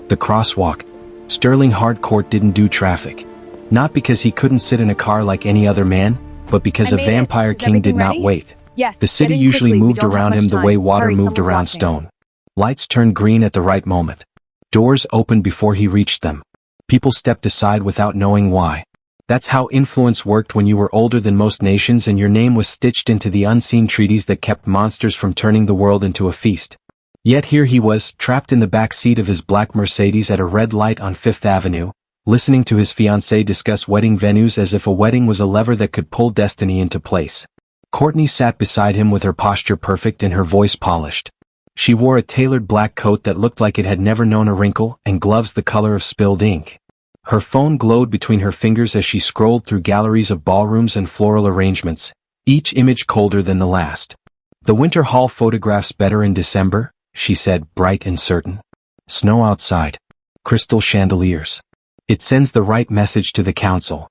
The crosswalk. Sterling Harcourt didn't do traffic. Not because he couldn't sit in a car like any other man, but because a vampire king did not wait. Yes. The city usually moved around him the way water moved around stone. Lights turned green at the right moment. Doors opened before he reached them. People stepped aside without knowing why. That's how influence worked when you were older than most nations and your name was stitched into the unseen treaties that kept monsters from turning the world into a feast. Yet here he was, trapped in the back seat of his black Mercedes at a red light on Fifth Avenue, listening to his fiancée discuss wedding venues as if a wedding was a lever that could pull destiny into place. Courtney sat beside him with her posture perfect and her voice polished. She wore a tailored black coat that looked like it had never known a wrinkle and gloves the color of spilled ink. Her phone glowed between her fingers as she scrolled through galleries of ballrooms and floral arrangements, each image colder than the last. "The Winter Hall photographs better in December," she said, bright and certain. "Snow outside. Crystal chandeliers. It sends the right message to the council."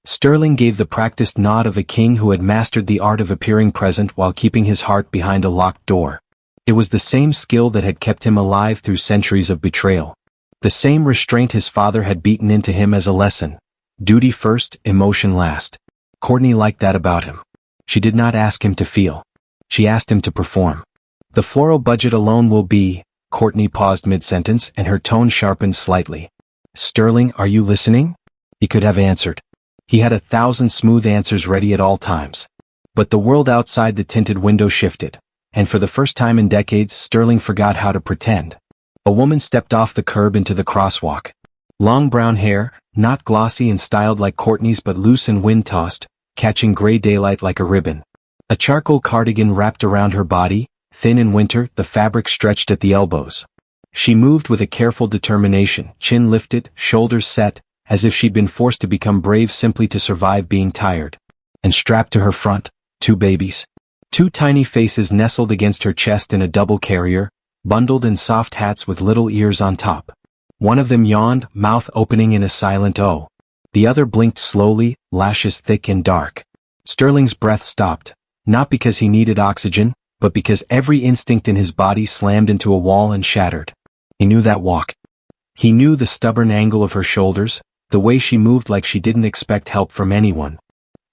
Sterling gave the practiced nod of a king who had mastered the art of appearing present while keeping his heart behind a locked door. It was the same skill that had kept him alive through centuries of betrayal. The same restraint his father had beaten into him as a lesson. Duty first, emotion last. Courtney liked that about him. She did not ask him to feel. She asked him to perform. "The floral budget alone will be..." Courtney paused mid-sentence and her tone sharpened slightly. "Sterling, are you listening?" He could have answered. He had 1,000 smooth answers ready at all times. But the world outside the tinted window shifted. And for the first time in decades, Sterling forgot how to pretend. A woman stepped off the curb into the crosswalk. Long brown hair, not glossy and styled like Courtney's but loose and wind-tossed, catching gray daylight like a ribbon. A charcoal cardigan wrapped around her body, thin in winter, the fabric stretched at the elbows. She moved with a careful determination, chin lifted, shoulders set, as if she'd been forced to become brave simply to survive being tired. And strapped to her front, 2 babies. 2 tiny faces nestled against her chest in a double carrier, bundled in soft hats with little ears on top. One of them yawned, mouth opening in a silent O. The other blinked slowly, lashes thick and dark. Sterling's breath stopped, not because he needed oxygen, but because every instinct in his body slammed into a wall and shattered. He knew that walk. He knew the stubborn angle of her shoulders, the way she moved like she didn't expect help from anyone.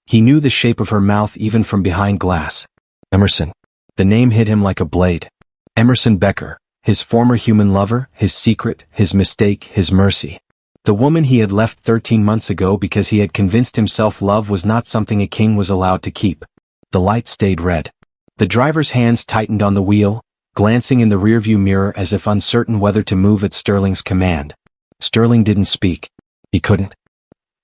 He knew the shape of her mouth even from behind glass. Emerson. The name hit him like a blade. Emerson Becker, his former human lover, his secret, his mistake, his mercy. The woman he had left 13 months ago because he had convinced himself love was not something a king was allowed to keep. The light stayed red. The driver's hands tightened on the wheel, glancing in the rearview mirror as if uncertain whether to move at Sterling's command. Sterling didn't speak. He couldn't.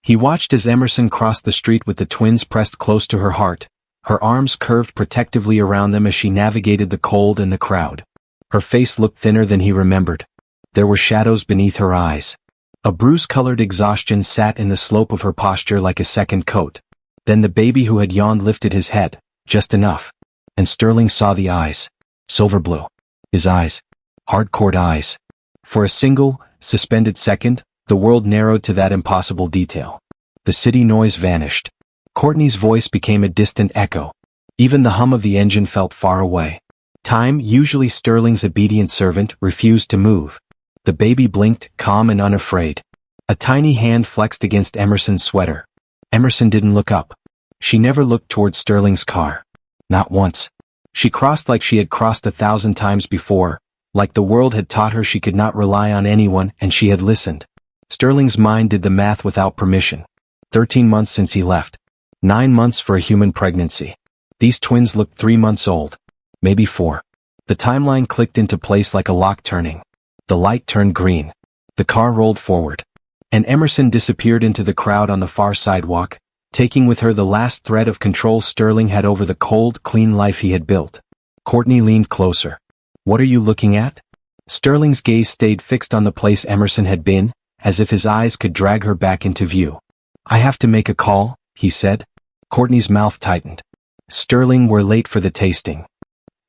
He watched as Emerson crossed the street with the twins pressed close to her heart, her arms curved protectively around them as she navigated the cold and the crowd. Her face looked thinner than he remembered. There were shadows beneath her eyes. A bruise-colored exhaustion sat in the slope of her posture like a second coat. Then the baby who had yawned lifted his head, just enough. And Sterling saw the eyes. Silver blue. His eyes. Hardcore eyes. For a single, suspended second, the world narrowed to that impossible detail. The city noise vanished. Courtney's voice became a distant echo. Even the hum of the engine felt far away. Time, usually Sterling's obedient servant, refused to move. The baby blinked, calm and unafraid. A tiny hand flexed against Emerson's sweater. Emerson didn't look up. She never looked toward Sterling's car. Not once. She crossed like she had crossed 1,000 times before, like the world had taught her she could not rely on anyone and she had listened. Sterling's mind did the math without permission. 13 months since he left. 9 months for a human pregnancy. These twins looked 3 months old. Maybe 4. The timeline clicked into place like a lock turning. The light turned green. The car rolled forward. And Emerson disappeared into the crowd on the far sidewalk, taking with her the last thread of control Sterling had over the cold, clean life he had built. Courtney leaned closer. "What are you looking at?" Sterling's gaze stayed fixed on the place Emerson had been, as if his eyes could drag her back into view. "I have to make a call," he said. Courtney's mouth tightened. "Sterling, we're late for the tasting."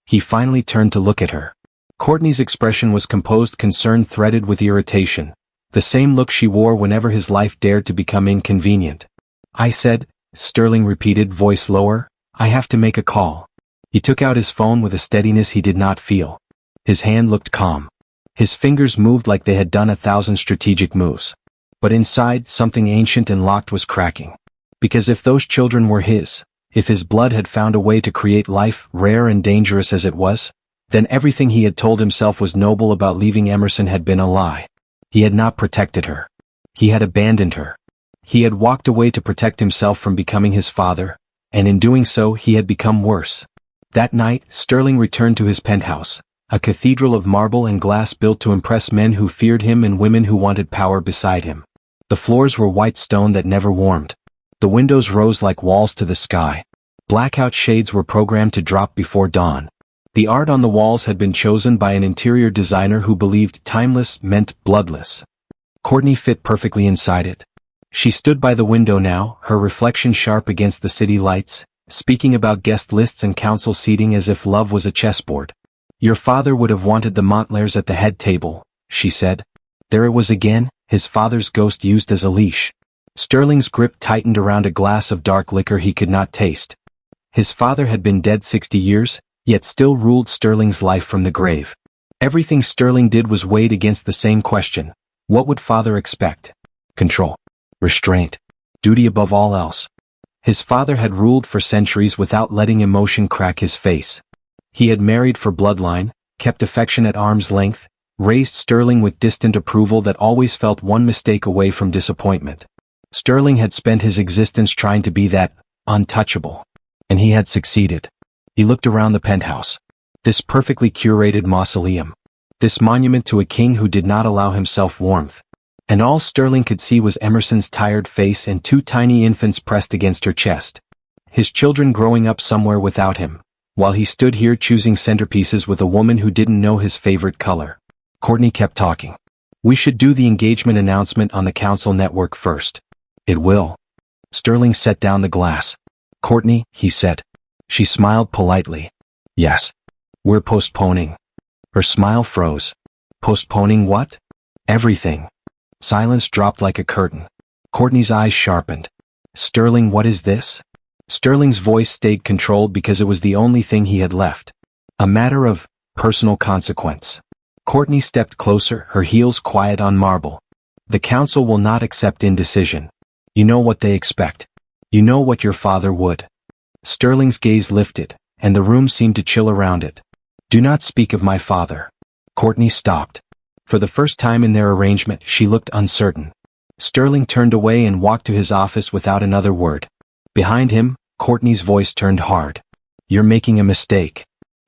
He finally turned to look at her. Courtney's expression was composed concern threaded with irritation, the same look she wore whenever his life dared to become inconvenient. "I said," Sterling repeated, voice lower, "I have to make a call." He took out his phone with a steadiness he did not feel. His hand looked calm. His fingers moved like they had done 1,000 strategic moves. But inside, something ancient and locked was cracking. Because if those children were his, if his blood had found a way to create life, rare and dangerous as it was, then everything he had told himself was noble about leaving Emerson had been a lie. He had not protected her. He had abandoned her. He had walked away to protect himself from becoming his father, and in doing so he had become worse. That night, Sterling returned to his penthouse, a cathedral of marble and glass built to impress men who feared him and women who wanted power beside him. The floors were white stone that never warmed. The windows rose like walls to the sky. Blackout shades were programmed to drop before dawn. The art on the walls had been chosen by an interior designer who believed timeless meant bloodless. Courtney fit perfectly inside it. She stood by the window now, her reflection sharp against the city lights, speaking about guest lists and council seating as if love was a chessboard. "Your father would have wanted the Montlairs at the head table," she said. There it was again, his father's ghost used as a leash. Sterling's grip tightened around a glass of dark liquor he could not taste. His father had been dead 60 years, yet still ruled Sterling's life from the grave. Everything Sterling did was weighed against the same question. What would father expect? Control. Restraint. Duty above all else. His father had ruled for centuries without letting emotion crack his face. He had married for bloodline, kept affection at arm's length, raised Sterling with distant approval that always felt one mistake away from disappointment. Sterling had spent his existence trying to be that untouchable. And he had succeeded. He looked around the penthouse. This perfectly curated mausoleum. This monument to a king who did not allow himself warmth. And all Sterling could see was Emerson's tired face and two tiny infants pressed against her chest. His children growing up somewhere without him, while he stood here choosing centerpieces with a woman who didn't know his favorite color. Courtney kept talking. "We should do the engagement announcement on the council network first." "It will." Sterling set down the glass. "Courtney," he said. She smiled politely. "Yes. We're postponing." Her smile froze. "Postponing what?" "Everything." Silence dropped like a curtain. Courtney's eyes sharpened. "Sterling, what is this?" Sterling's voice stayed controlled because it was the only thing he had left. "A matter of personal consequence." Courtney stepped closer, her heels quiet on marble. "The council will not accept indecision. You know what they expect. You know what your father would." Sterling's gaze lifted, and the room seemed to chill around it. "Do not speak of my father." Courtney stopped. For the first time in their arrangement, she looked uncertain. Sterling turned away and walked to his office without another word. Behind him, Courtney's voice turned hard. "You're making a mistake."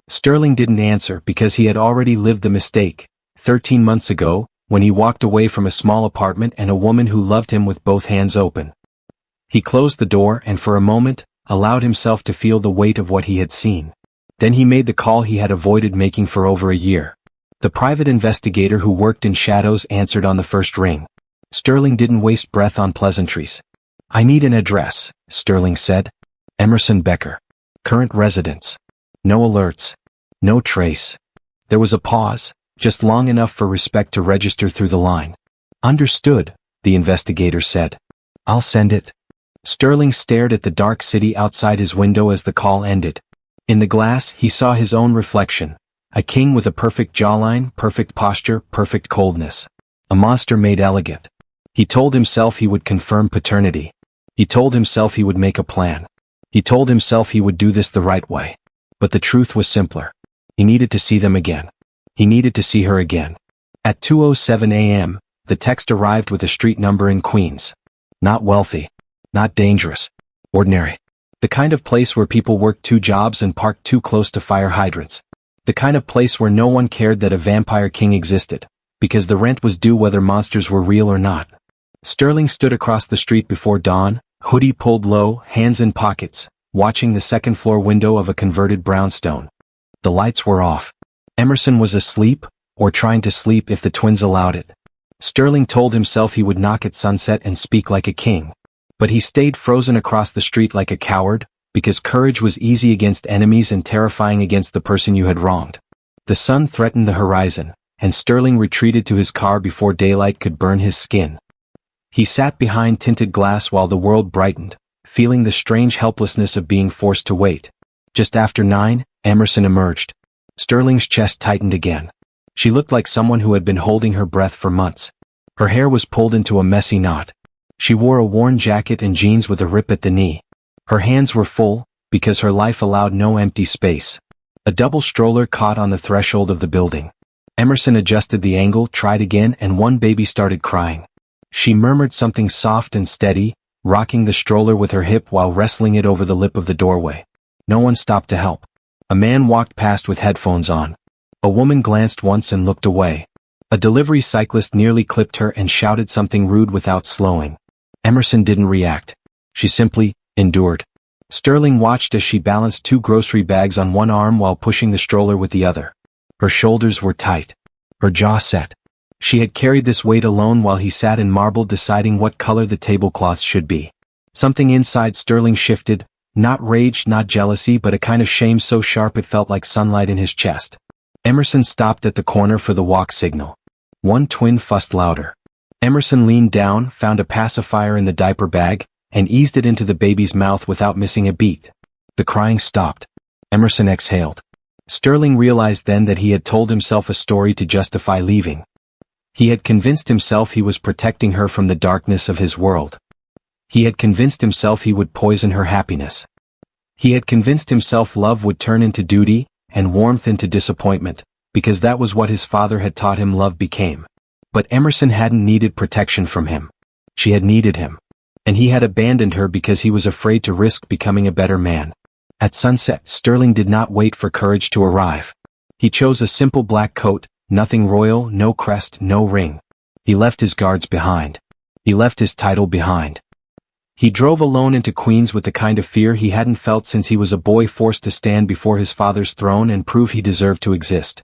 Sterling didn't answer because he had already lived the mistake, 13 months ago, when he walked away from a small apartment and a woman who loved him with both hands open. He closed the door and for a moment, allowed himself to feel the weight of what he had seen. Then he made the call he had avoided making for over a year. The private investigator who worked in shadows answered on the first ring. Sterling didn't waste breath on pleasantries. "I need an address," Sterling said. "Emerson Becker. Current residence. No alerts. No trace." There was a pause, just long enough for respect to register through the line. "Understood," the investigator said. "I'll send it." Sterling stared at the dark city outside his window as the call ended. In the glass, he saw his own reflection. A king with a perfect jawline, perfect posture, perfect coldness. A monster made elegant. He told himself he would confirm paternity. He told himself he would make a plan. He told himself he would do this the right way. But the truth was simpler. He needed to see them again. He needed to see her again. At 2:07 a.m., the text arrived with a street number in Queens. Not wealthy. Not dangerous. Ordinary. The kind of place where people worked 2 jobs and parked too close to fire hydrants. The kind of place where no one cared that a vampire king existed, because the rent was due whether monsters were real or not. Sterling stood across the street before dawn, hoodie pulled low, hands in pockets, watching the second-floor window of a converted brownstone. The lights were off. Emerson was asleep, or trying to sleep if the twins allowed it. Sterling told himself he would knock at sunset and speak like a king. But he stayed frozen across the street like a coward, because courage was easy against enemies and terrifying against the person you had wronged. The sun threatened the horizon, and Sterling retreated to his car before daylight could burn his skin. He sat behind tinted glass while the world brightened, feeling the strange helplessness of being forced to wait. Just after 9, Emerson emerged. Sterling's chest tightened again. She looked like someone who had been holding her breath for months. Her hair was pulled into a messy knot. She wore a worn jacket and jeans with a rip at the knee. Her hands were full, because her life allowed no empty space. A double stroller caught on the threshold of the building. Emerson adjusted the angle, tried again, and one baby started crying. She murmured something soft and steady, rocking the stroller with her hip while wrestling it over the lip of the doorway. No one stopped to help. A man walked past with headphones on. A woman glanced once and looked away. A delivery cyclist nearly clipped her and shouted something rude without slowing. Emerson didn't react. She simply endured. Sterling watched as she balanced 2 grocery bags on one arm while pushing the stroller with the other. Her shoulders were tight. Her jaw set. She had carried this weight alone while he sat and marbled, deciding what color the tablecloths should be. Something inside Sterling shifted, not rage, not jealousy, but a kind of shame so sharp it felt like sunlight in his chest. Emerson stopped at the corner for the walk signal. One twin fussed louder. Emerson leaned down, found a pacifier in the diaper bag, and eased it into the baby's mouth without missing a beat. The crying stopped. Emerson exhaled. Sterling realized then that he had told himself a story to justify leaving. He had convinced himself he was protecting her from the darkness of his world. He had convinced himself he would poison her happiness. He had convinced himself love would turn into duty, and warmth into disappointment, because that was what his father had taught him love became. But Emerson hadn't needed protection from him. She had needed him. And he had abandoned her because he was afraid to risk becoming a better man. At sunset, Sterling did not wait for courage to arrive. He chose a simple black coat, nothing royal, no crest, no ring. He left his guards behind. He left his title behind. He drove alone into Queens with the kind of fear he hadn't felt since he was a boy, forced to stand before his father's throne and prove he deserved to exist.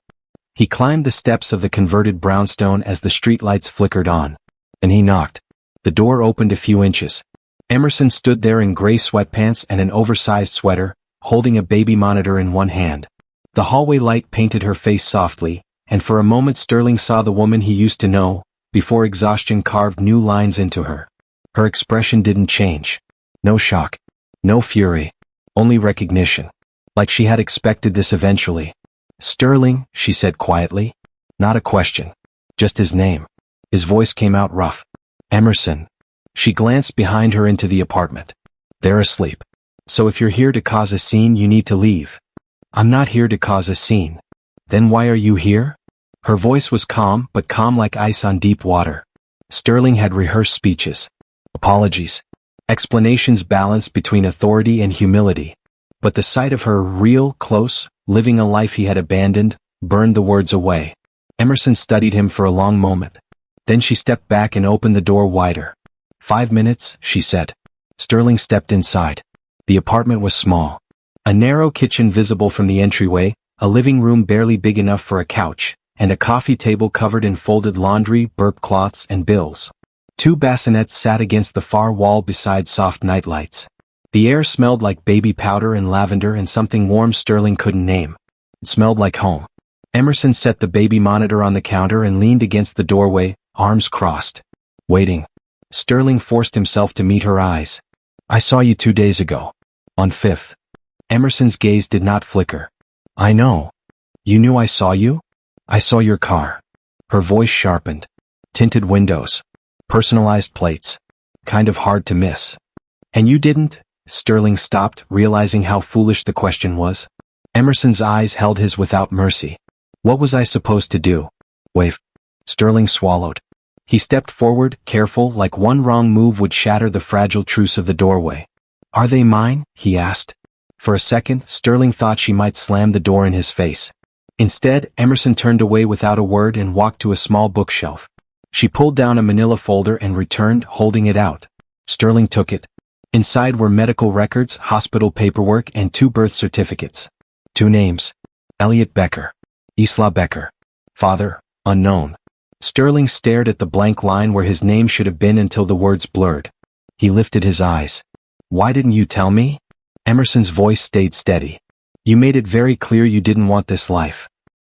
He climbed the steps of the converted brownstone as the streetlights flickered on. And he knocked. The door opened a few inches. Emerson stood there in gray sweatpants and an oversized sweater, holding a baby monitor in one hand. The hallway light painted her face softly, and for a moment Sterling saw the woman he used to know, before exhaustion carved new lines into her. Her expression didn't change. No shock. No fury. Only recognition. Like she had expected this eventually. "Sterling," she said quietly. Not a question. Just his name. His voice came out rough. "Emerson." She glanced behind her into the apartment. "They're asleep. So if you're here to cause a scene, you need to leave." "I'm not here to cause a scene." "Then why are you here?" Her voice was calm, but calm like ice on deep water. Sterling had rehearsed speeches. Apologies. Explanations balanced between authority and humility. But the sight of her, real, close, living a life he had abandoned, burned the words away. Emerson studied him for a long moment. Then she stepped back and opened the door wider. "5 minutes," she said. Sterling stepped inside. The apartment was small. A narrow kitchen visible from the entryway, a living room barely big enough for a couch, and a coffee table covered in folded laundry, burp cloths, and bills. 2 bassinets sat against the far wall beside soft nightlights. The air smelled like baby powder and lavender and something warm Sterling couldn't name. It smelled like home. Emerson set the baby monitor on the counter and leaned against the doorway, arms crossed. Waiting. Sterling forced himself to meet her eyes. "I saw you 2 days ago. On 5th. Emerson's gaze did not flicker. "I know. You knew I saw you? I saw your car." Her voice sharpened. Tinted windows. Personalized plates. Kind of hard to miss. "And you didn't?" Sterling stopped, realizing how foolish the question was. Emerson's eyes held his without mercy. "What was I supposed to do?" "Wave." Sterling swallowed. He stepped forward, careful, like one wrong move would shatter the fragile truce of the doorway. "Are they mine?" he asked. For a second, Sterling thought she might slam the door in his face. Instead, Emerson turned away without a word and walked to a small bookshelf. She pulled down a manila folder and returned, holding it out. Sterling took it. Inside were medical records, hospital paperwork, and 2 birth certificates. 2 names. Elliot Becker. Isla Becker. Father, unknown. Sterling stared at the blank line where his name should have been until the words blurred. He lifted his eyes. "Why didn't you tell me?" Emerson's voice stayed steady. "You made it very clear you didn't want this life."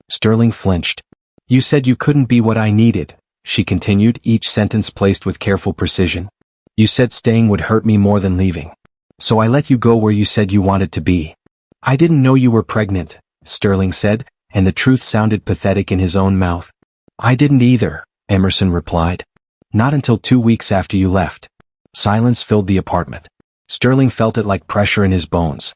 Sterling flinched. "You said you couldn't be what I needed," she continued, each sentence placed with careful precision. "You said staying would hurt me more than leaving. So I let you go where you said you wanted to be." "I didn't know you were pregnant," Sterling said, and the truth sounded pathetic in his own mouth. "I didn't either," Emerson replied. "Not until 2 weeks after you left." Silence filled the apartment. Sterling felt it like pressure in his bones.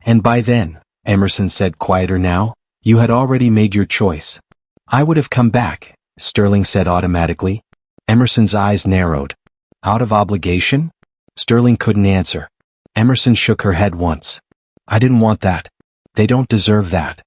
"And by then," Emerson said, quieter now, "you had already made your choice." "I would have come back," Sterling said automatically. Emerson's eyes narrowed. "Out of obligation?" Sterling couldn't answer. Emerson shook her head once. "I didn't want that. They don't deserve that."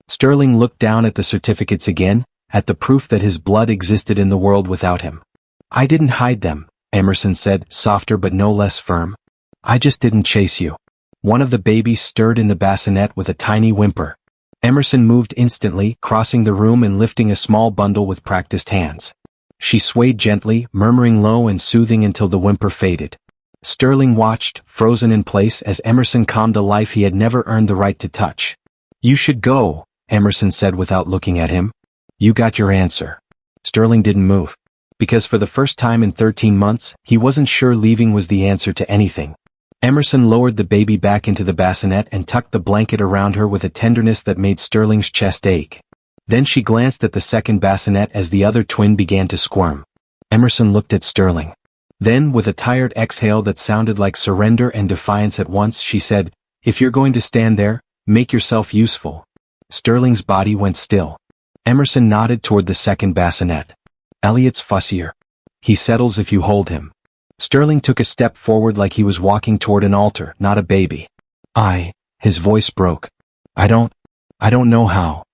Sterling looked down at the certificates again, at the proof that his blood existed in the world without him. "I didn't hide them," Emerson said, softer but no less firm. "I just didn't chase you." One of the babies stirred in the bassinet with a tiny whimper. Emerson moved instantly, crossing the room and lifting a small bundle with practiced hands. She swayed gently, murmuring low and soothing until the whimper faded. Sterling watched, frozen in place, as Emerson calmed a life he had never earned the right to touch. "You should go," Emerson said without looking at him. "You got your answer." Sterling didn't move. Because for the first time in 13 months, he wasn't sure leaving was the answer to anything. Emerson lowered the baby back into the bassinet and tucked the blanket around her with a tenderness that made Sterling's chest ache. Then she glanced at the second bassinet as the other twin began to squirm. Emerson looked at Sterling. Then, with a tired exhale that sounded like surrender and defiance at once, she said, "If you're going to stand there, make yourself useful." Sterling's body went still. Emerson nodded toward the second bassinet. "Elliot's fussier. He settles if you hold him." Sterling took a step forward like he was walking toward an altar, not a baby. His voice broke. I don't know how."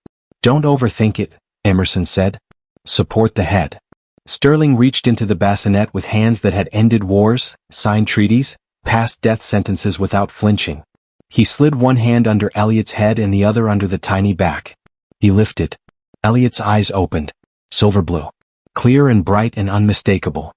"Don't overthink it," Emerson said. "Support the head." Sterling reached into the bassinet with hands that had ended wars, signed treaties, passed death sentences without flinching. He slid one hand under Elliot's head and the other under the tiny back. He lifted. Elliot's eyes opened. Silver blue. Clear and bright and unmistakable.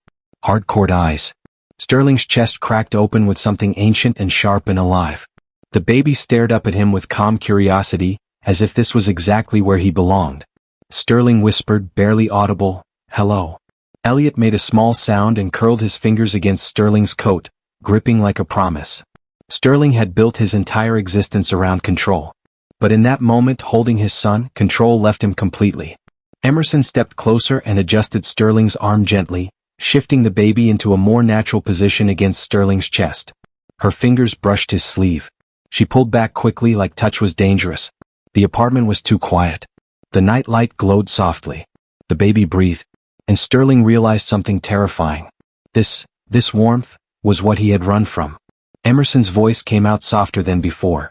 Hardcore eyes. Sterling's chest cracked open with something ancient and sharp and alive. The baby stared up at him with calm curiosity, as if this was exactly where he belonged. Sterling whispered, barely audible, "Hello." Elliot made a small sound and curled his fingers against Sterling's coat, gripping like a promise. Sterling had built his entire existence around control. But in that moment, holding his son, control left him completely. Emerson stepped closer and adjusted Sterling's arm gently, shifting the baby into a more natural position against Sterling's chest. Her fingers brushed his sleeve. She pulled back quickly like touch was dangerous. The apartment was too quiet. The night light glowed softly. The baby breathed, and Sterling realized something terrifying. This warmth was what he had run from. Emerson's voice came out softer than before.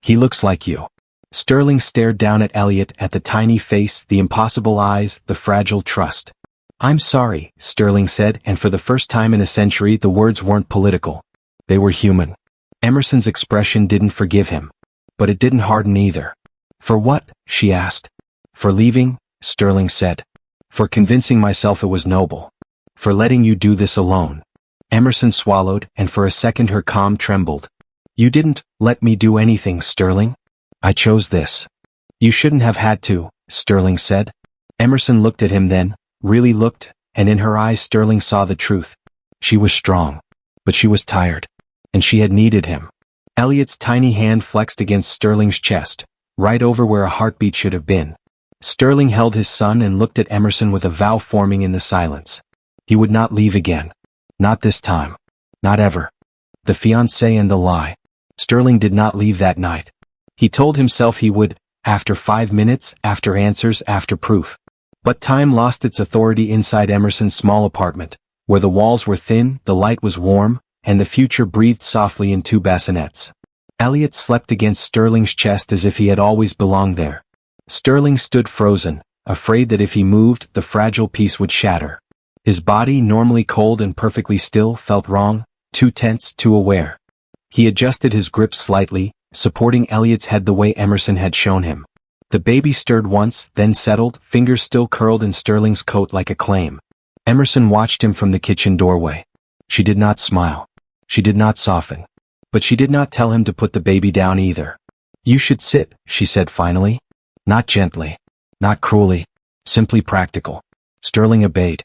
"He looks like you." Sterling stared down at Elliot, at the tiny face, the impossible eyes, the fragile trust. "I'm sorry," Sterling said, and for the first time in a century the words weren't political. They were human. Emerson's expression didn't forgive him. But it didn't harden either. "For what?" she asked. "For leaving," Sterling said. "For convincing myself it was noble. For letting you do this alone." Emerson swallowed, and for a second her calm trembled. "You didn't let me do anything, Sterling. I chose this." "You shouldn't have had to," Sterling said. Emerson looked at him then, really looked, and in her eyes Sterling saw the truth. She was strong. But she was tired. And she had needed him. Elliot's tiny hand flexed against Sterling's chest, right over where a heartbeat should have been. Sterling held his son and looked at Emerson with a vow forming in the silence. He would not leave again. Not this time. Not ever. The fiancé and the lie. Sterling did not leave that night. He told himself he would, after 5 minutes, after answers, after proof. But time lost its authority inside Emerson's small apartment, where the walls were thin, the light was warm, and the future breathed softly in 2 bassinets. Elliot slept against Sterling's chest as if he had always belonged there. Sterling stood frozen, afraid that if he moved, the fragile piece would shatter. His body, normally cold and perfectly still, felt wrong, too tense, too aware. He adjusted his grip slightly, supporting Elliot's head the way Emerson had shown him. The baby stirred once, then settled, fingers still curled in Sterling's coat like a claim. Emerson watched him from the kitchen doorway. She did not smile. She did not soften. But she did not tell him to put the baby down either. "You should sit," she said finally. Not gently. Not cruelly. Simply practical. Sterling obeyed.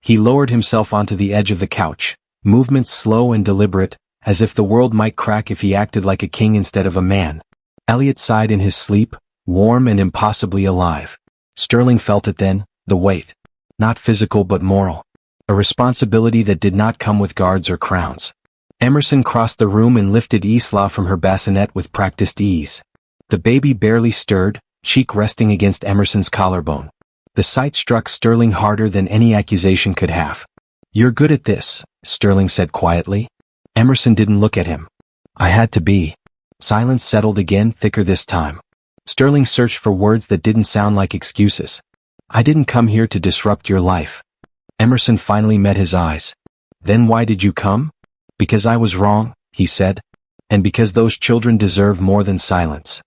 He lowered himself onto the edge of the couch, movements slow and deliberate, as if the world might crack if he acted like a king instead of a man. Elliot sighed in his sleep, warm and impossibly alive. Sterling felt it then, the weight. Not physical but moral. A responsibility that did not come with guards or crowns. Emerson crossed the room and lifted Isla from her bassinet with practiced ease. The baby barely stirred, cheek resting against Emerson's collarbone. The sight struck Sterling harder than any accusation could have. "You're good at this," Sterling said quietly. Emerson didn't look at him. "I had to be." Silence settled again, thicker this time. Sterling searched for words that didn't sound like excuses. "I didn't come here to disrupt your life." Emerson finally met his eyes. "Then why did you come?" "Because I was wrong," he said. "And because those children deserve more than silence."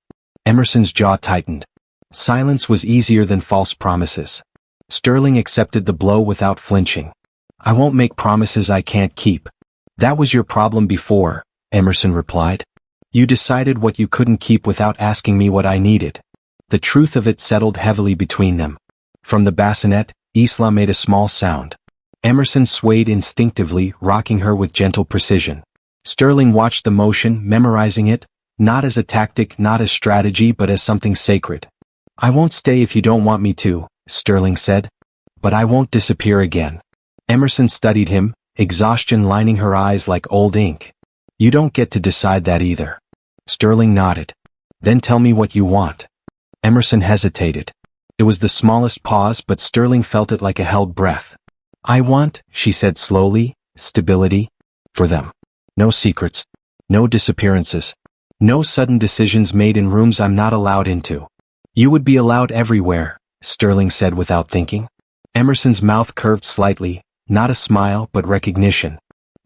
Emerson's jaw tightened. Silence was easier than false promises. Sterling accepted the blow without flinching. "I won't make promises I can't keep." "That was your problem before," Emerson replied. "You decided what you couldn't keep without asking me what I needed." The truth of it settled heavily between them. From the bassinet, Isla made a small sound. Emerson swayed instinctively, rocking her with gentle precision. Sterling watched the motion, memorizing it, not as a tactic, not as strategy, but as something sacred. "I won't stay if you don't want me to," Sterling said. "But I won't disappear again." Emerson studied him, exhaustion lining her eyes like old ink. "You don't get to decide that either." Sterling nodded. "Then tell me what you want." Emerson hesitated. It was the smallest pause, but Sterling felt it like a held breath. "I want," she said slowly, "stability. For them. No secrets. No disappearances. No sudden decisions made in rooms I'm not allowed into." "You would be allowed everywhere," Sterling said without thinking. Emerson's mouth curved slightly, not a smile but recognition.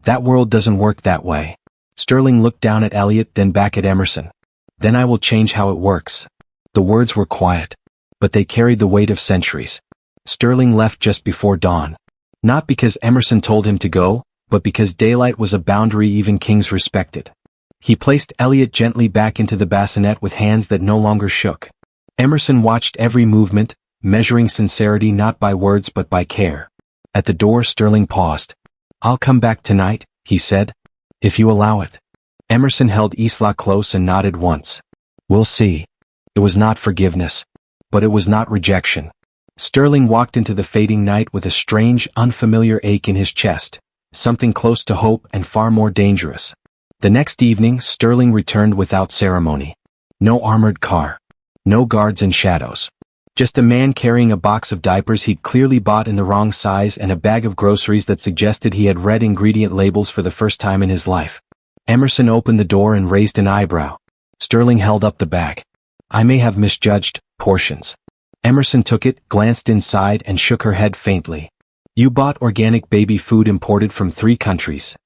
"That world doesn't work that way." Sterling looked down at Elliot, then back at Emerson. "Then I will change how it works." The words were quiet, but they carried the weight of centuries. Sterling left just before dawn. Not because Emerson told him to go, but because daylight was a boundary even kings respected. He placed Elliot gently back into the bassinet with hands that no longer shook. Emerson watched every movement, measuring sincerity not by words but by care. At the door, Sterling paused. "I'll come back tonight," he said. "If you allow it." Emerson held Isla close and nodded once. "We'll see." It was not forgiveness. But it was not rejection. Sterling walked into the fading night with a strange, unfamiliar ache in his chest, something close to hope and far more dangerous. The next evening, Sterling returned without ceremony. No armored car. No guards in shadows. Just a man carrying a box of diapers he'd clearly bought in the wrong size and a bag of groceries that suggested he had read ingredient labels for the first time in his life. Emerson opened the door and raised an eyebrow. Sterling held up the bag. "I may have misjudged portions." Emerson took it, glanced inside, and shook her head faintly. "You bought organic baby food imported from 3 countries."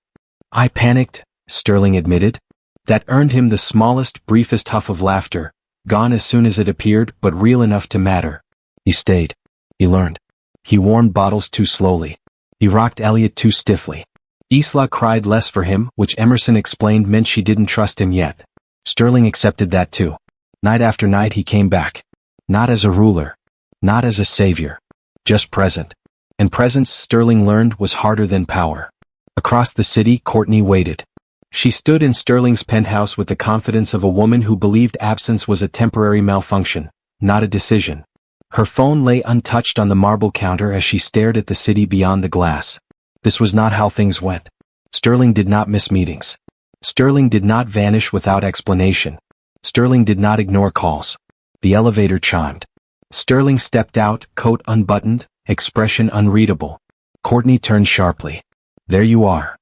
"I panicked," Sterling admitted. That earned him the smallest, briefest huff of laughter, gone as soon as it appeared, but real enough to matter. He stayed. He learned. He warmed bottles too slowly. He rocked Elliot too stiffly. Isla cried less for him, which Emerson explained meant she didn't trust him yet. Sterling accepted that too. Night after night he came back. Not as a ruler. Not as a savior. Just present. And presence, Sterling learned, was harder than power. Across the city, Courtney waited. She stood in Sterling's penthouse with the confidence of a woman who believed absence was a temporary malfunction, not a decision. Her phone lay untouched on the marble counter as she stared at the city beyond the glass. This was not how things went. Sterling did not miss meetings. Sterling did not vanish without explanation. Sterling did not ignore calls. The elevator chimed. Sterling stepped out, coat unbuttoned, expression unreadable. Courtney turned sharply. "There you are."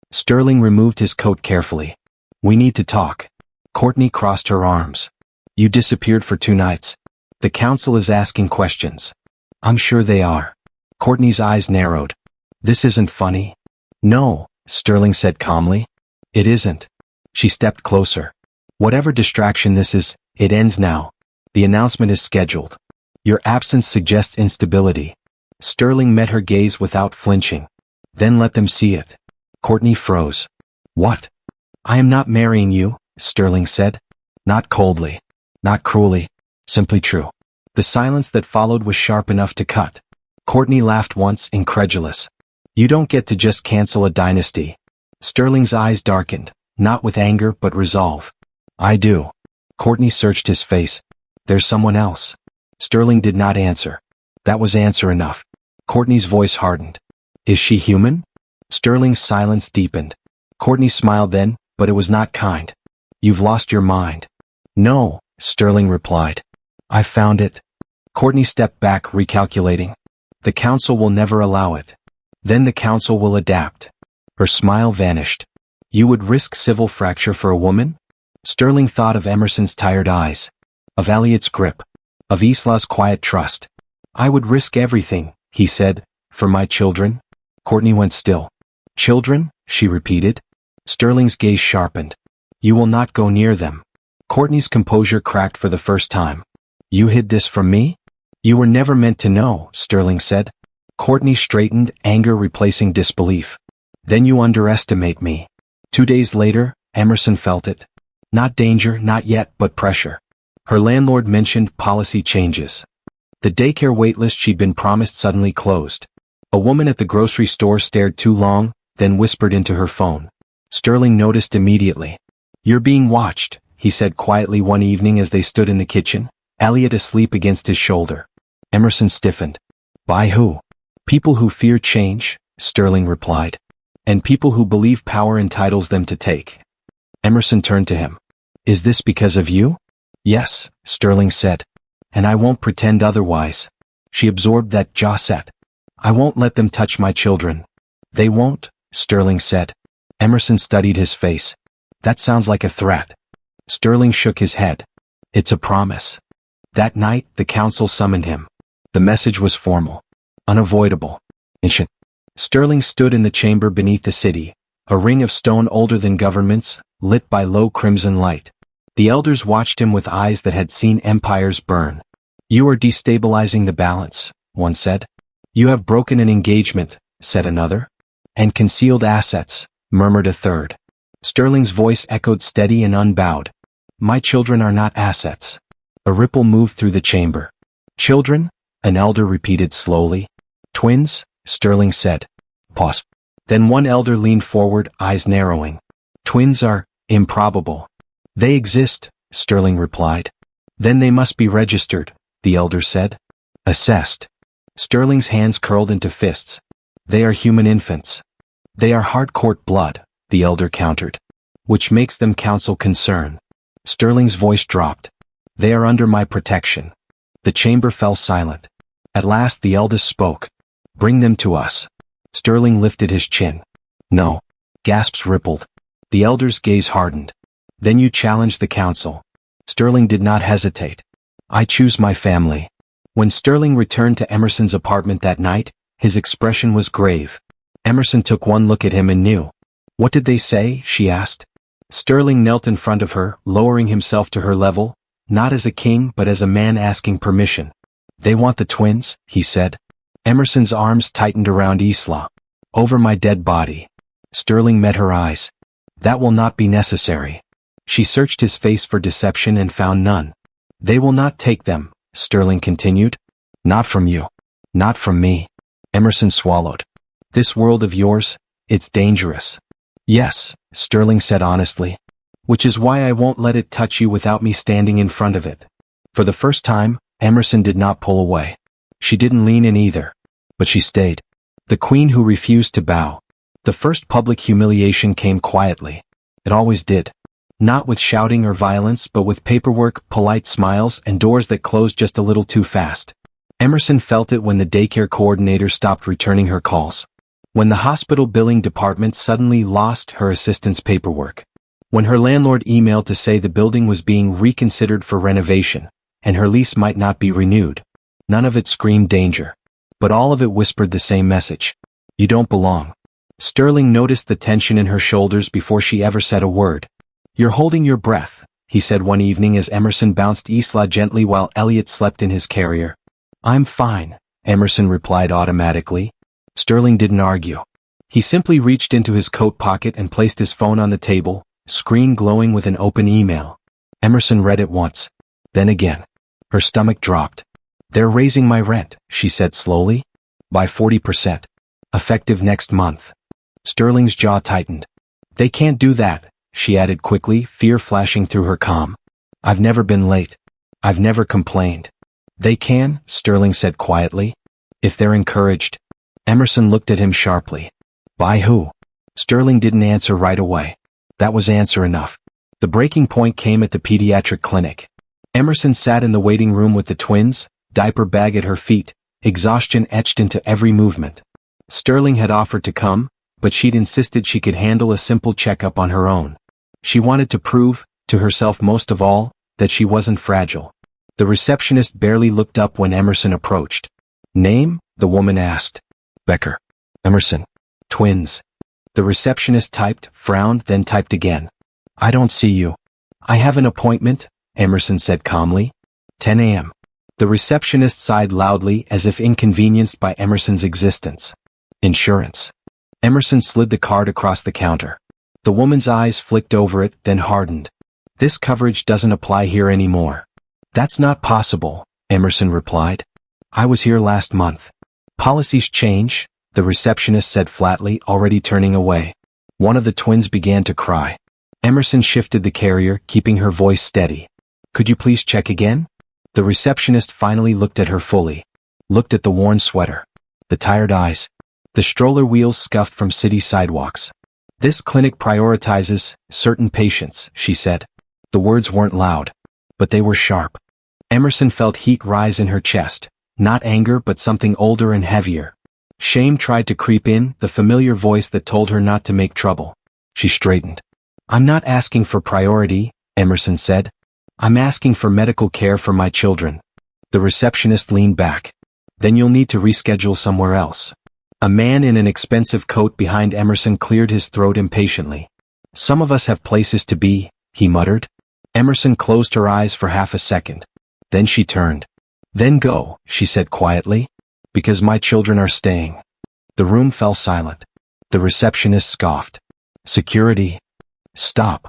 Sterling removed his coat carefully. "We need to talk." Courtney crossed her arms. "You disappeared for 2 nights. The council is asking questions." "I'm sure they are." Courtney's eyes narrowed. "This isn't funny." "No," Sterling said calmly. "It isn't." She stepped closer. "Whatever distraction this is, it ends now. The announcement is scheduled. Your absence suggests instability." Sterling met her gaze without flinching. "Then let them see it." Courtney froze. "What?" "I am not marrying you," Sterling said. Not coldly. Not cruelly. Simply true. The silence that followed was sharp enough to cut. Courtney laughed once, incredulous. "You don't get to just cancel a dynasty." Sterling's eyes darkened, not with anger but resolve. "I do." Courtney searched his face. There's someone else. Sterling did not answer. That was answer enough. Courtney's voice hardened. Is she human? Sterling's silence deepened. Courtney smiled then, but it was not kind. You've lost your mind. No, Sterling replied. I found it. Courtney stepped back, recalculating. The council will never allow it. Then the council will adapt. Her smile vanished. You would risk civil fracture for a woman? Sterling thought of Emerson's tired eyes, of Elliot's grip, of Isla's quiet trust. I would risk everything, he said, for my children. Courtney went still. Children? She repeated. Sterling's gaze sharpened. You will not go near them. Courtney's composure cracked for the first time. You hid this from me? You were never meant to know, Sterling said. Courtney straightened, anger replacing disbelief. Then you underestimate me. 2 days later, Emerson felt it. Not danger, not yet, but pressure. Her landlord mentioned policy changes. The daycare waitlist she'd been promised suddenly closed. A woman at the grocery store stared too long, then whispered into her phone. Sterling noticed immediately. You're being watched, he said quietly one evening as they stood in the kitchen, Elliot asleep against his shoulder. Emerson stiffened. By who? People who fear change, Sterling replied. And people who believe power entitles them to take. Emerson turned to him. Is this because of you? Yes, Sterling said. And I won't pretend otherwise. She absorbed that jaw set. I won't let them touch my children. They won't, Sterling said. Emerson studied his face. That sounds like a threat. Sterling shook his head. It's a promise. That night, the council summoned him. The message was formal. Unavoidable. Ancient. Sterling stood in the chamber beneath the city, a ring of stone older than governments, lit by low crimson light. The elders watched him with eyes that had seen empires burn. You are destabilizing the balance, one said. You have broken an engagement, said another. And concealed assets, murmured a third. Sterling's voice echoed steady and unbowed. My children are not assets. A ripple moved through the chamber. Children? An elder repeated slowly. Twins? Sterling said. Pause. Then one elder leaned forward, eyes narrowing. Twins are improbable. They exist, Sterling replied. Then they must be registered, the elder said. Assessed. Sterling's hands curled into fists. They are human infants. They are hard-court blood, the elder countered. Which makes them council concern. Sterling's voice dropped. They are under my protection. The chamber fell silent. At last the eldest spoke. Bring them to us. Sterling lifted his chin. No. Gasps rippled. The elder's gaze hardened. Then you challenge the council. Sterling did not hesitate. I choose my family. When Sterling returned to Emerson's apartment that night, his expression was grave. Emerson took one look at him and knew. What did they say? She asked. Sterling knelt in front of her, lowering himself to her level, not as a king but as a man asking permission. They want the twins, he said. Emerson's arms tightened around Isla. Over my dead body. Sterling met her eyes. That will not be necessary. She searched his face for deception and found none. They will not take them, Sterling continued. Not from you. Not from me. Emerson swallowed. This world of yours, it's dangerous. Yes, Sterling said honestly. Which is why I won't let it touch you without me standing in front of it. For the first time, Emerson did not pull away. She didn't lean in either. But she stayed. The queen who refused to bow. The first public humiliation came quietly. It always did. Not with shouting or violence but with paperwork, polite smiles, and doors that closed just a little too fast. Emerson felt it when the daycare coordinator stopped returning her calls. When the hospital billing department suddenly lost her assistant's paperwork. When her landlord emailed to say the building was being reconsidered for renovation, and her lease might not be renewed. None of it screamed danger. But all of it whispered the same message. You don't belong. Sterling noticed the tension in her shoulders before she ever said a word. You're holding your breath, he said one evening as Emerson bounced Isla gently while Elliot slept in his carrier. I'm fine, Emerson replied automatically. Sterling didn't argue. He simply reached into his coat pocket and placed his phone on the table, screen glowing with an open email. Emerson read it once. Then again. Her stomach dropped. They're raising my rent, she said slowly. By 40%. Effective next month. Sterling's jaw tightened. They can't do that, she added quickly, fear flashing through her calm. I've never been late. I've never complained. They can, Sterling said quietly. If they're encouraged. Emerson looked at him sharply. By who? Sterling didn't answer right away. That was answer enough. The breaking point came at the pediatric clinic. Emerson sat in the waiting room with the twins, diaper bag at her feet, exhaustion etched into every movement. Sterling had offered to come, but she'd insisted she could handle a simple checkup on her own. She wanted to prove, to herself most of all, that she wasn't fragile. The receptionist barely looked up when Emerson approached. Name? The woman asked. Becker. Emerson. Twins. The receptionist typed, frowned, then typed again. I don't see you. I have an appointment, Emerson said calmly. 10 a.m. The receptionist sighed loudly as if inconvenienced by Emerson's existence. Insurance. Emerson slid the card across the counter. The woman's eyes flicked over it, then hardened. This coverage doesn't apply here anymore. That's not possible, Emerson replied. I was here last month. Policies change, the receptionist said flatly, already turning away. One of the twins began to cry. Emerson shifted the carrier, keeping her voice steady. Could you please check again? The receptionist finally looked at her fully. Looked at the worn sweater. The tired eyes. The stroller wheels scuffed from city sidewalks. This clinic prioritizes certain patients, she said. The words weren't loud, but they were sharp. Emerson felt heat rise in her chest, not anger but something older and heavier. Shame tried to creep in, the familiar voice that told her not to make trouble. She straightened. I'm not asking for priority, Emerson said. I'm asking for medical care for my children. The receptionist leaned back. Then you'll need to reschedule somewhere else. A man in an expensive coat behind Emerson cleared his throat impatiently. Some of us have places to be, he muttered. Emerson closed her eyes for half a second. Then she turned. Then go, she said quietly. Because my children are staying. The room fell silent. The receptionist scoffed. Security. Stop.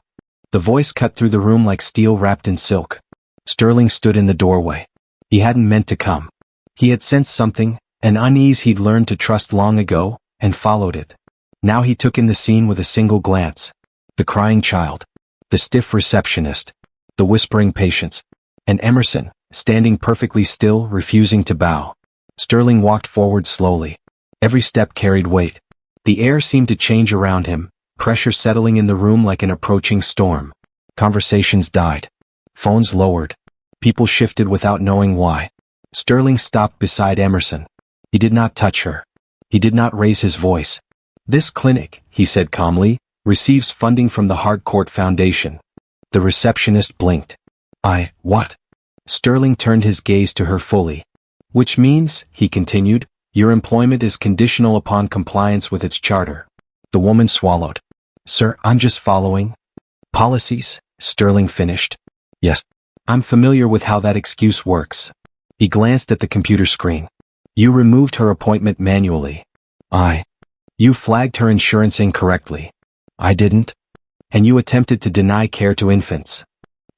The voice cut through the room like steel wrapped in silk. Sterling stood in the doorway. He hadn't meant to come. He had sensed something, an unease he'd learned to trust long ago, and followed it. Now he took in the scene with a single glance. The crying child. The stiff receptionist. The whispering patients. And Emerson, standing perfectly still, refusing to bow. Sterling walked forward slowly. Every step carried weight. The air seemed to change around him, pressure settling in the room like an approaching storm. Conversations died. Phones lowered. People shifted without knowing why. Sterling stopped beside Emerson. He did not touch her. He did not raise his voice. This clinic, he said calmly, receives funding from the Harcourt Foundation. The receptionist blinked. What? Sterling turned his gaze to her fully. Which means, he continued, your employment is conditional upon compliance with its charter. The woman swallowed. Sir, I'm just following. Policies, Sterling finished. Yes. I'm familiar with how that excuse works. He glanced at the computer screen. You removed her appointment manually. You flagged her insurance incorrectly. I didn't. And you attempted to deny care to infants.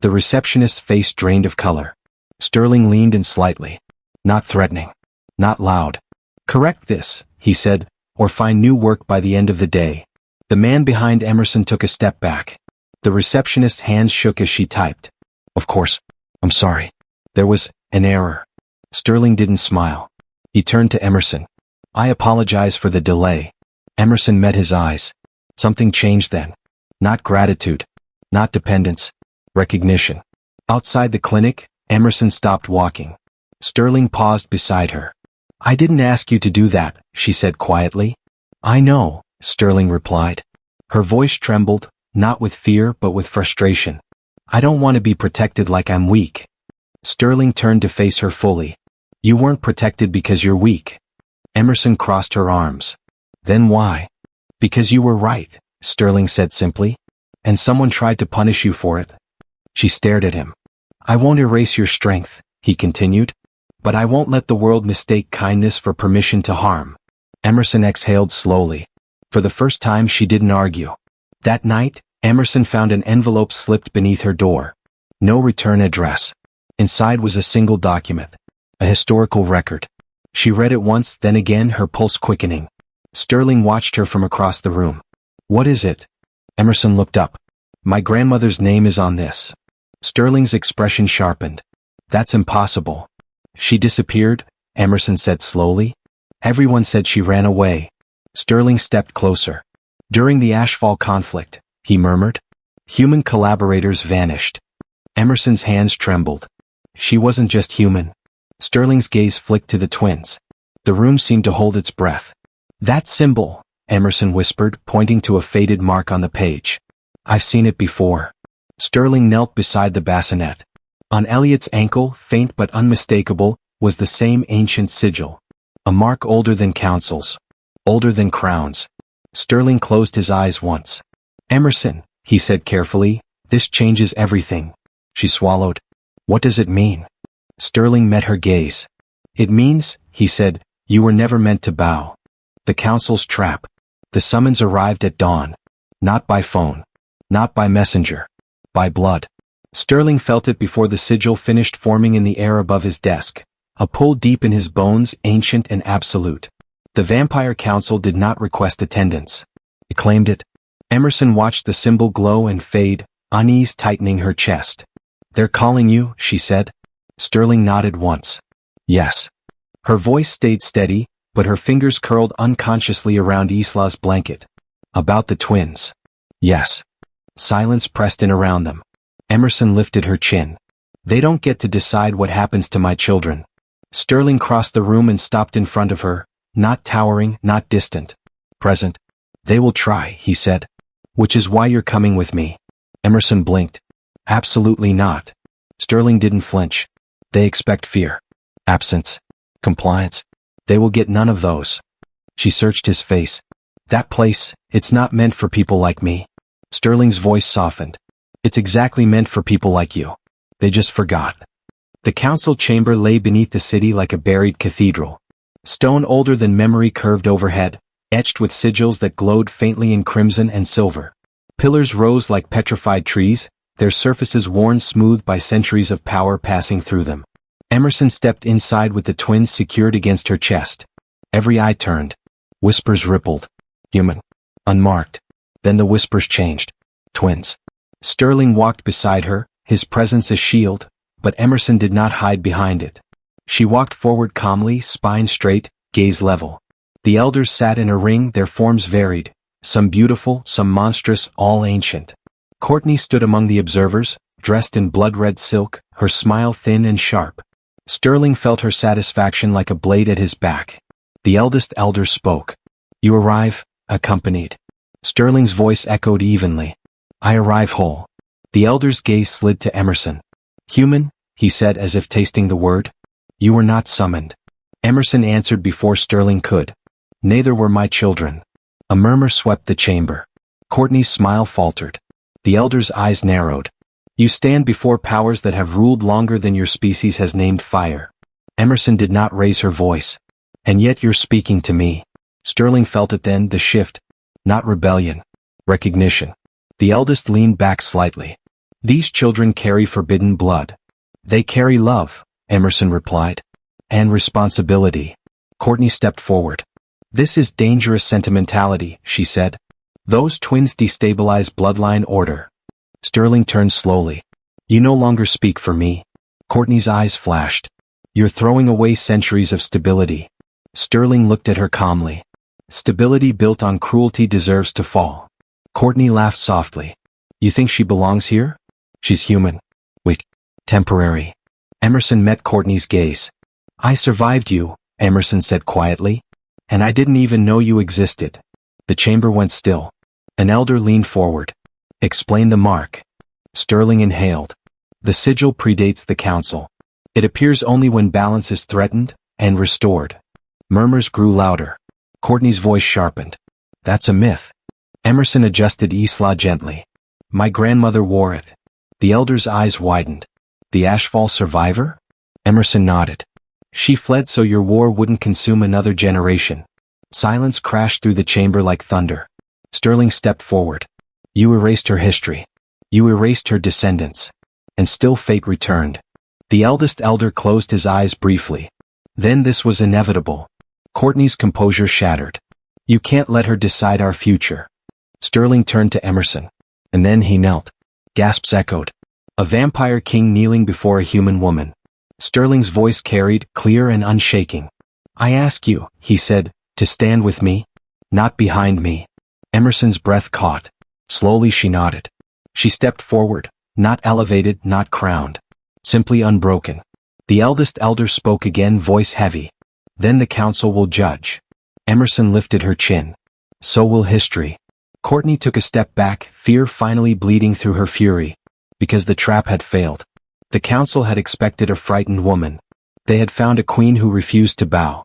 The receptionist's face drained of color. Sterling leaned in slightly. Not threatening. Not loud. Correct this, he said, or find new work by the end of the day. The man behind Emerson took a step back. The receptionist's hands shook as she typed. Of course. I'm sorry. There was an error. Sterling didn't smile. He turned to Emerson. I apologize for the delay. Emerson met his eyes. Something changed then. Not gratitude. Not dependence. Recognition. Outside the clinic, Emerson stopped walking. Sterling paused beside her. I didn't ask you to do that, she said quietly. I know, Sterling replied. Her voice trembled, not with fear but with frustration. I don't want to be protected like I'm weak. Sterling turned to face her fully. You weren't protected because you're weak. Emerson crossed her arms. Then why? Because you were right, Sterling said simply. And someone tried to punish you for it. She stared at him. I won't erase your strength, he continued. But I won't let the world mistake kindness for permission to harm. Emerson exhaled slowly. For the first time she didn't argue. That night, Emerson found an envelope slipped beneath her door. No return address. Inside was a single document. A historical record. She read it once, then again, her pulse quickening. Sterling watched her from across the room. What is it? Emerson looked up. My grandmother's name is on this. Sterling's expression sharpened. That's impossible. She disappeared, Emerson said slowly. Everyone said she ran away. Sterling stepped closer. During the Ashfall conflict, he murmured. Human collaborators vanished. Emerson's hands trembled. She wasn't just human. Sterling's gaze flicked to the twins. The room seemed to hold its breath. That symbol, Emerson whispered, pointing to a faded mark on the page. I've seen it before. Sterling knelt beside the bassinet. On Elliot's ankle, faint but unmistakable, was the same ancient sigil. A mark older than councils. Older than crowns. Sterling closed his eyes once. Emerson, he said carefully, this changes everything. She swallowed. What does it mean? Sterling met her gaze. It means, he said, you were never meant to bow. The council's trap. The summons arrived at dawn. Not by phone. Not by messenger. By blood. Sterling felt it before the sigil finished forming in the air above his desk. A pull deep in his bones, ancient and absolute. The Vampire Council did not request attendance. It claimed it. Emerson watched the symbol glow and fade, unease tightening her chest. They're calling you, she said. Sterling nodded once. Yes. Her voice stayed steady, but her fingers curled unconsciously around Isla's blanket. About the twins. Yes. Silence pressed in around them. Emerson lifted her chin. They don't get to decide what happens to my children. Sterling crossed the room and stopped in front of her, not towering, not distant. Present. They will try, he said. Which is why you're coming with me. Emerson blinked. Absolutely not. Sterling didn't flinch. They expect fear. Absence. Compliance. They will get none of those. She searched his face. That place, it's not meant for people like me. Sterling's voice softened. It's exactly meant for people like you. They just forgot. The council chamber lay beneath the city like a buried cathedral. Stone older than memory curved overhead, etched with sigils that glowed faintly in crimson and silver. Pillars rose like petrified trees, their surfaces worn smooth by centuries of power passing through them. Emerson stepped inside with the twins secured against her chest. Every eye turned. Whispers rippled. Human. Unmarked. Then the whispers changed. Twins. Sterling walked beside her, his presence a shield, but Emerson did not hide behind it. She walked forward calmly, spine straight, gaze level. The elders sat in a ring, their forms varied, some beautiful, some monstrous, all ancient. Courtney stood among the observers, dressed in blood-red silk, her smile thin and sharp. Sterling felt her satisfaction like a blade at his back. The eldest elder spoke. You arrive, accompanied. Sterling's voice echoed evenly. I arrive whole. The elder's gaze slid to Emerson. Human, he said as if tasting the word. You were not summoned. Emerson answered before Sterling could. Neither were my children. A murmur swept the chamber. Courtney's smile faltered. The elder's eyes narrowed. You stand before powers that have ruled longer than your species has named fire. Emerson did not raise her voice. And yet you're speaking to me. Sterling felt it then, the shift. Not rebellion. Recognition. The eldest leaned back slightly. These children carry forbidden blood. They carry love, Emerson replied. And responsibility. Courtney stepped forward. This is dangerous sentimentality, she said. Those twins destabilize bloodline order. Sterling turned slowly. You no longer speak for me. Courtney's eyes flashed. You're throwing away centuries of stability. Sterling looked at her calmly. Stability built on cruelty deserves to fall. Courtney laughed softly. You think she belongs here? She's human. Weak. Temporary. Emerson met Courtney's gaze. I survived you, Emerson said quietly. And I didn't even know you existed. The chamber went still. An elder leaned forward. Explain the mark. Sterling inhaled. The sigil predates the council. It appears only when balance is threatened and restored. Murmurs grew louder. Courtney's voice sharpened. That's a myth. Emerson adjusted Isla gently. My grandmother wore it. The elder's eyes widened. The Ashfall survivor? Emerson nodded. She fled so your war wouldn't consume another generation. Silence crashed through the chamber like thunder. Sterling stepped forward. You erased her history. You erased her descendants. And still fate returned. The eldest elder closed his eyes briefly. Then this was inevitable. Courtney's composure shattered. You can't let her decide our future. Sterling turned to Emerson. And then he knelt. Gasps echoed. A vampire king kneeling before a human woman. Sterling's voice carried, clear and unshaking. "I ask you," he said, "to stand with me, not behind me." Emerson's breath caught. Slowly she nodded. She stepped forward, not elevated, not crowned. Simply unbroken. The eldest elder spoke again, voice heavy. "Then the council will judge." Emerson lifted her chin. "So will history." Courtney took a step back, fear finally bleeding through her fury. Because the trap had failed. The council had expected a frightened woman. They had found a queen who refused to bow.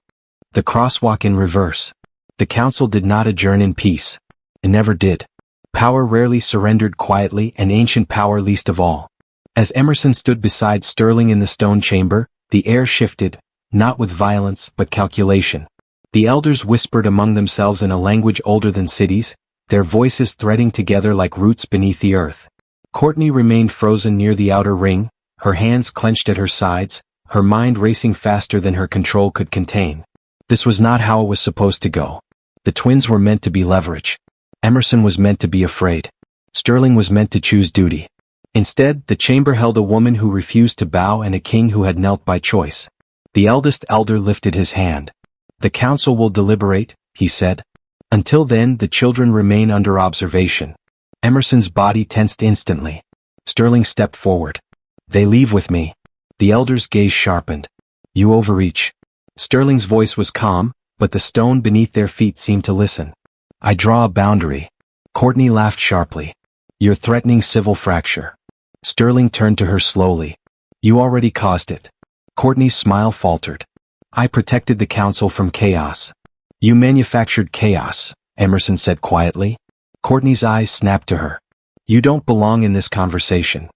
The crosswalk in reverse. The council did not adjourn in peace. It never did. Power rarely surrendered quietly, and ancient power least of all. As Emerson stood beside Sterling in the stone chamber, the air shifted, not with violence but calculation. The elders whispered among themselves in a language older than cities, their voices threading together like roots beneath the earth. Courtney remained frozen near the outer ring, her hands clenched at her sides, her mind racing faster than her control could contain. This was not how it was supposed to go. The twins were meant to be leverage. Emerson was meant to be afraid. Sterling was meant to choose duty. Instead, the chamber held a woman who refused to bow and a king who had knelt by choice. The eldest elder lifted his hand. "The council will deliberate," he said. "Until then, the children remain under observation." Emerson's body tensed instantly. Sterling stepped forward. "They leave with me." The elder's gaze sharpened. "You overreach." Sterling's voice was calm, but the stone beneath their feet seemed to listen. "I draw a boundary." Courtney laughed sharply. "You're threatening civil fracture." Sterling turned to her slowly. "You already caused it." Courtney's smile faltered. "I protected the council from chaos." "You manufactured chaos," Emerson said quietly. Courtney's eyes snapped to her. "You don't belong in this conversation."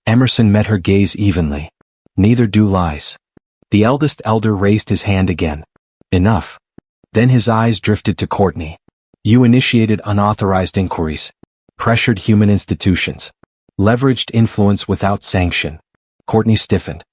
Emerson met her gaze evenly. "Neither do lies." The eldest elder raised his hand again. "Enough." Then his eyes drifted to Courtney. "You initiated unauthorized inquiries, pressured human institutions, leveraged influence without sanction." Courtney stiffened.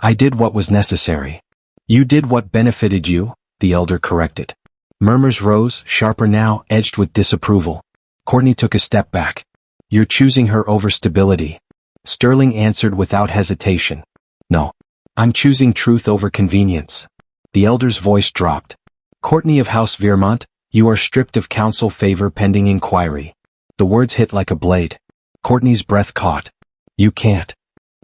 "I did what was necessary." "You did what benefited you," the elder corrected. Murmurs rose, sharper now, edged with disapproval. Courtney took a step back. "You're choosing her over stability." Sterling answered without hesitation. "No. I'm choosing truth over convenience." The elder's voice dropped. "Courtney of House Vermont, you are stripped of council favor pending inquiry." The words hit like a blade. Courtney's breath caught. "You can't."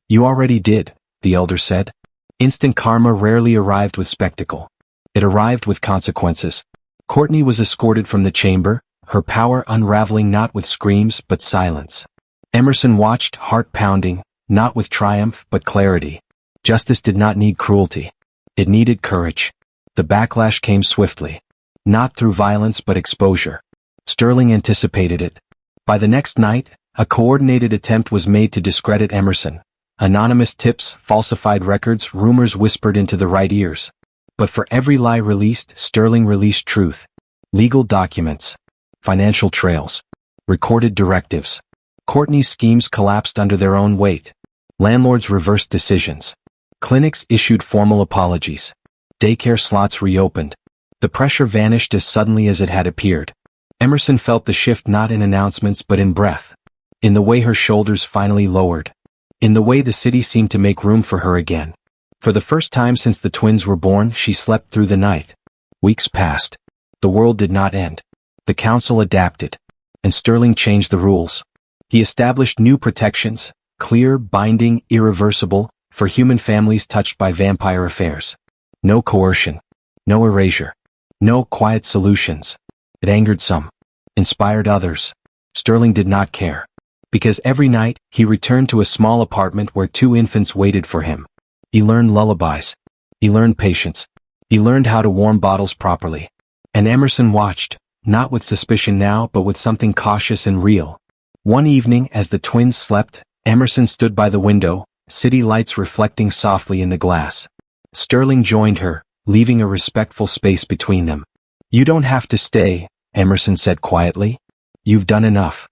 "You already did," the elder said. Instant karma rarely arrived with spectacle. It arrived with consequences. Courtney was escorted from the chamber, her power unraveling not with screams but silence. Emerson watched, heart pounding, not with triumph but clarity. Justice did not need cruelty. It needed courage. The backlash came swiftly. Not through violence but exposure. Sterling anticipated it. By the next night, a coordinated attempt was made to discredit Emerson. Anonymous tips, falsified records, rumors whispered into the right ears. But for every lie released, Sterling released truth. Legal documents. Financial trails. Recorded directives. Courtney's schemes collapsed under their own weight. Landlords reversed decisions. Clinics issued formal apologies. Daycare slots reopened. The pressure vanished as suddenly as it had appeared. Emerson felt the shift not in announcements but in breath. In the way her shoulders finally lowered. In the way the city seemed to make room for her again. For the first time since the twins were born, she slept through the night. Weeks passed. The world did not end. The council adapted. And Sterling changed the rules. He established new protections, clear, binding, irreversible, for human families touched by vampire affairs. No coercion. No erasure. No quiet solutions. It angered some. Inspired others. Sterling did not care. Because every night, he returned to a small apartment where 2 infants waited for him. He learned lullabies. He learned patience. He learned how to warm bottles properly. And Emerson watched, not with suspicion now but with something cautious and real. One evening as the twins slept, Emerson stood by the window, city lights reflecting softly in the glass. Sterling joined her, leaving a respectful space between them. "You don't have to stay," Emerson said quietly. "You've done enough."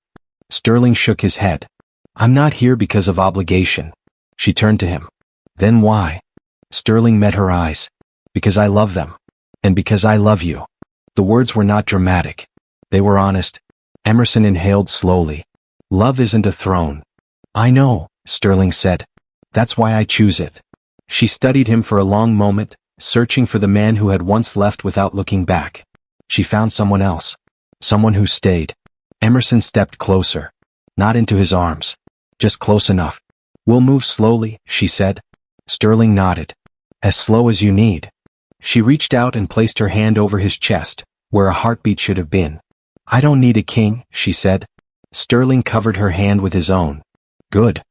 Sterling shook his head. "I'm not here because of obligation." She turned to him. "Then why?" Sterling met her eyes. "Because I love them. And because I love you." The words were not dramatic. They were honest. Emerson inhaled slowly. "Love isn't a throne." "I know," Sterling said. "That's why I choose it." She studied him for a long moment, searching for the man who had once left without looking back. She found someone else. Someone who stayed. Emerson stepped closer. Not into his arms. Just close enough. "We'll move slowly," she said. Sterling nodded. "As slow as you need." She reached out and placed her hand over his chest, where a heartbeat should have been. "I don't need a king," she said. Sterling covered her hand with his own. "Good."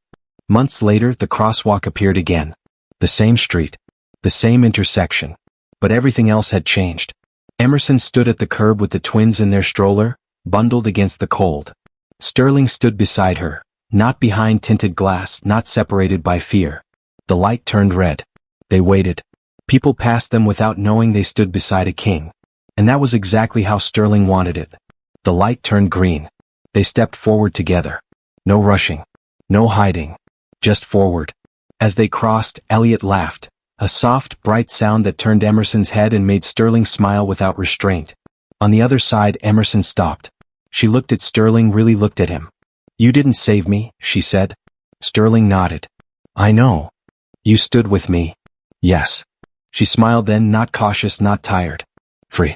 Months later, the crosswalk appeared again. The same street. The same intersection. But everything else had changed. Emerson stood at the curb with the twins in their stroller, bundled against the cold. Sterling stood beside her, not behind tinted glass, not separated by fear. The light turned red. They waited. People passed them without knowing they stood beside a king. And that was exactly how Sterling wanted it. The light turned green. They stepped forward together. No rushing. No hiding. Just forward. As they crossed, Elliot laughed. A soft, bright sound that turned Emerson's head and made Sterling smile without restraint. On the other side, Emerson stopped. She looked at Sterling, really looked at him. "You didn't save me," she said. Sterling nodded. "I know. You stood with me." "Yes." She smiled then, not cautious, not tired. "Free."